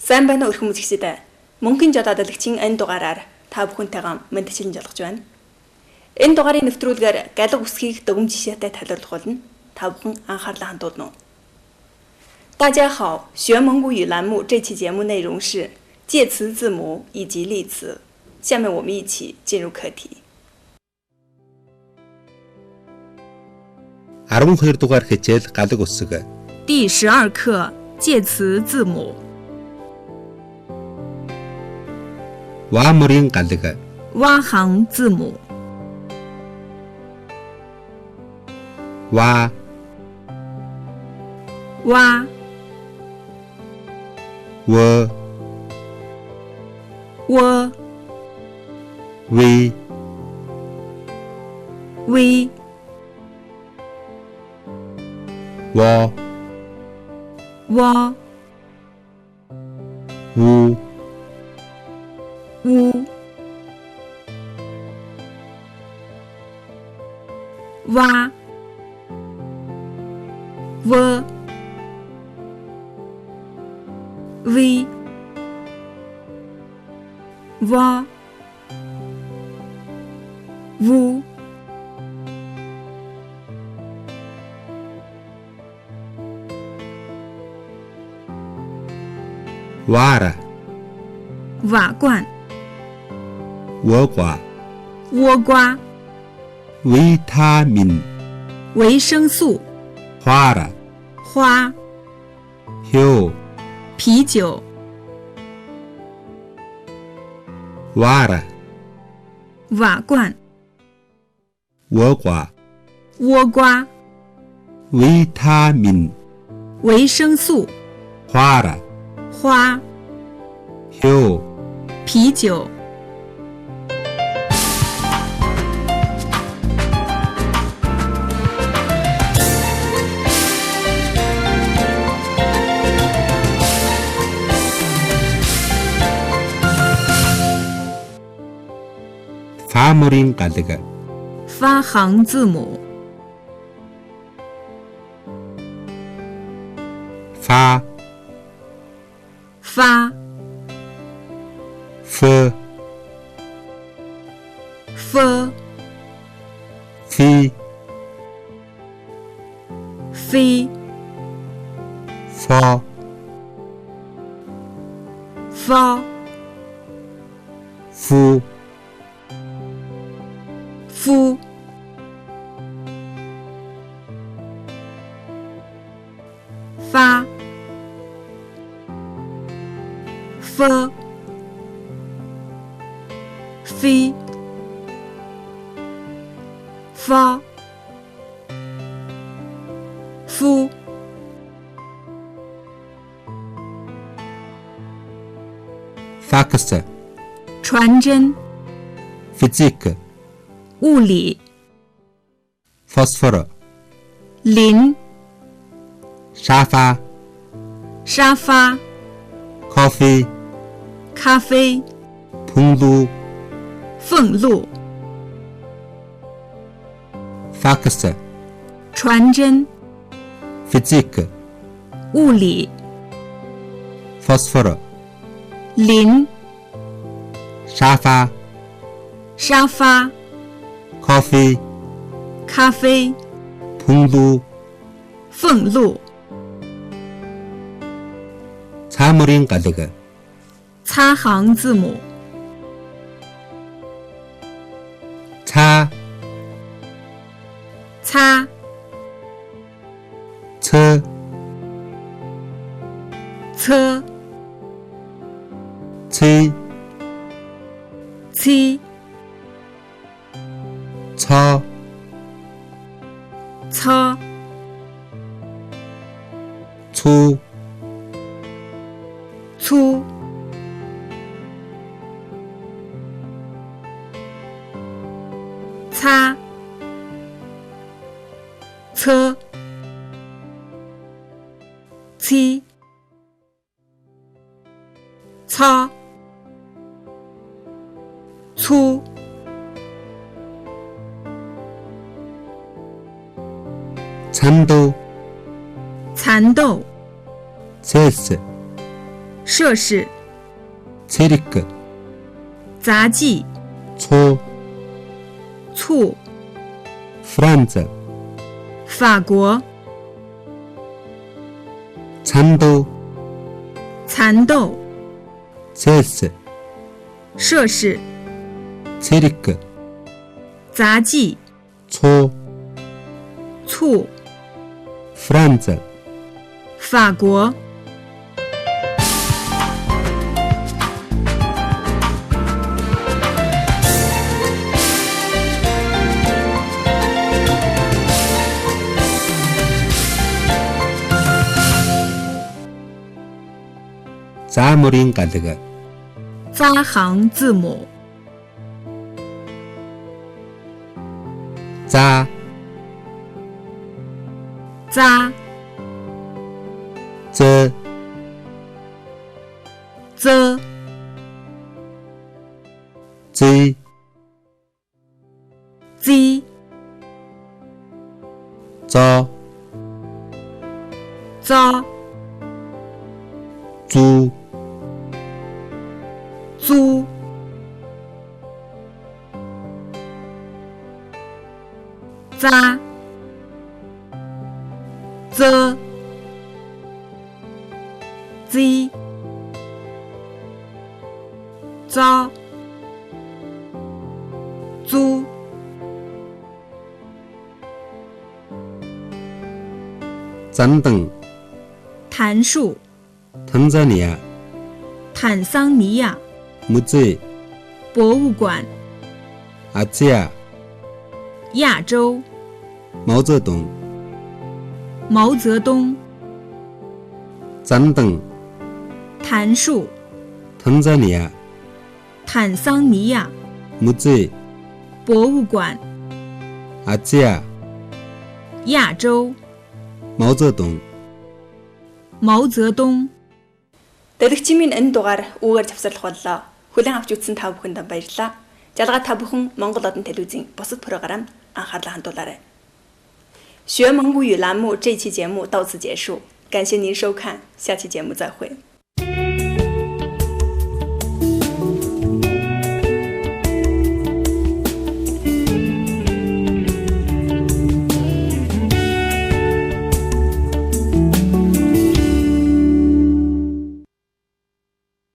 Сайн байна уу өрхөн үзэгчид. Мөнхийн жол одоологчийн энэ дугаараар та бүхэнтэйгээ мэдчилэн жолгож байна. Энэ дугаарыг нэвтрүүлгээр галаг үсгийг дүгм жишээтэй тайлбарлах болно. Та бүхэн анхаарлаа хандуулна уу? 大家好，学蒙古语栏目这期节目内容是介词字母以及例词。下面我们一起进入课题。 12 дугаар хичээл галаг үсэг. 第12课介词字母 Ва мөрийн галаг. 蛙行字母 Ва, 蛙 워, 窝 위, 微 워, 窝 우, 乌 蛙 窝 微 蛙 乌 와라, 瓦罐 워과, 倭瓜 비타민, 维生素 화라, 花 효, 啤酒 와라, 瓦罐 워과, 倭瓜 비타민, 维生素 화라, 花 효, 啤酒 파 머린 галаг. 发行字母 파, 发 프, f 피, 飞 퍼, 发 푸, 夫 发 f 飞 发 夫 팍스, 传真 피직, 物理 포스포르, 磷 沙发, 沙发 커피, 咖啡 풍루, 俸禄 팍스, 传真 피직, 物理 포스포르, 磷 沙发, 沙发 커피, 咖啡 풍루, 俸禄 차 머린 갈래가. 擦行字母 차, 擦 차, 车 치, 七 처, 操 추, 粗 擦 车 七 操 粗 蚕豆, 蚕豆 세스, 摄氏、 체리크, 杂技、 초, 醋、 프란스, 法国、 찬도, 蚕豆、 체스, 摄氏、 체리크, 杂技、 초, 醋、 프란스, 法国。자무린 가득, 发行字母 자, 扎、 저, 则、 지, 鸡、 저, 糟、 주, 租、 扎、则、鸡、糟、租、 잔등, 檀树、 탄자니아, 坦桑尼亚 무지, 博物馆、 아시아, 亚洲、 毛泽东, 毛泽东、 잔등, 檀树、 탄자니아, 坦桑尼亚 무지, 博物馆、 아시아, 亚洲、 毛泽东. 毛泽东。 Дэлгэцийн минь энэ дугаар үүгээр завсарлах боллоо. Хүлээн авч үзсэн та бүхэнд баярлалаа. Жалгаа та бүхэн Монгол Одон телевизийн бусад программд анхаарлаа хандуулаарай. 学蒙古语栏目这期节目到此结束，感谢您收看，下期节目再会。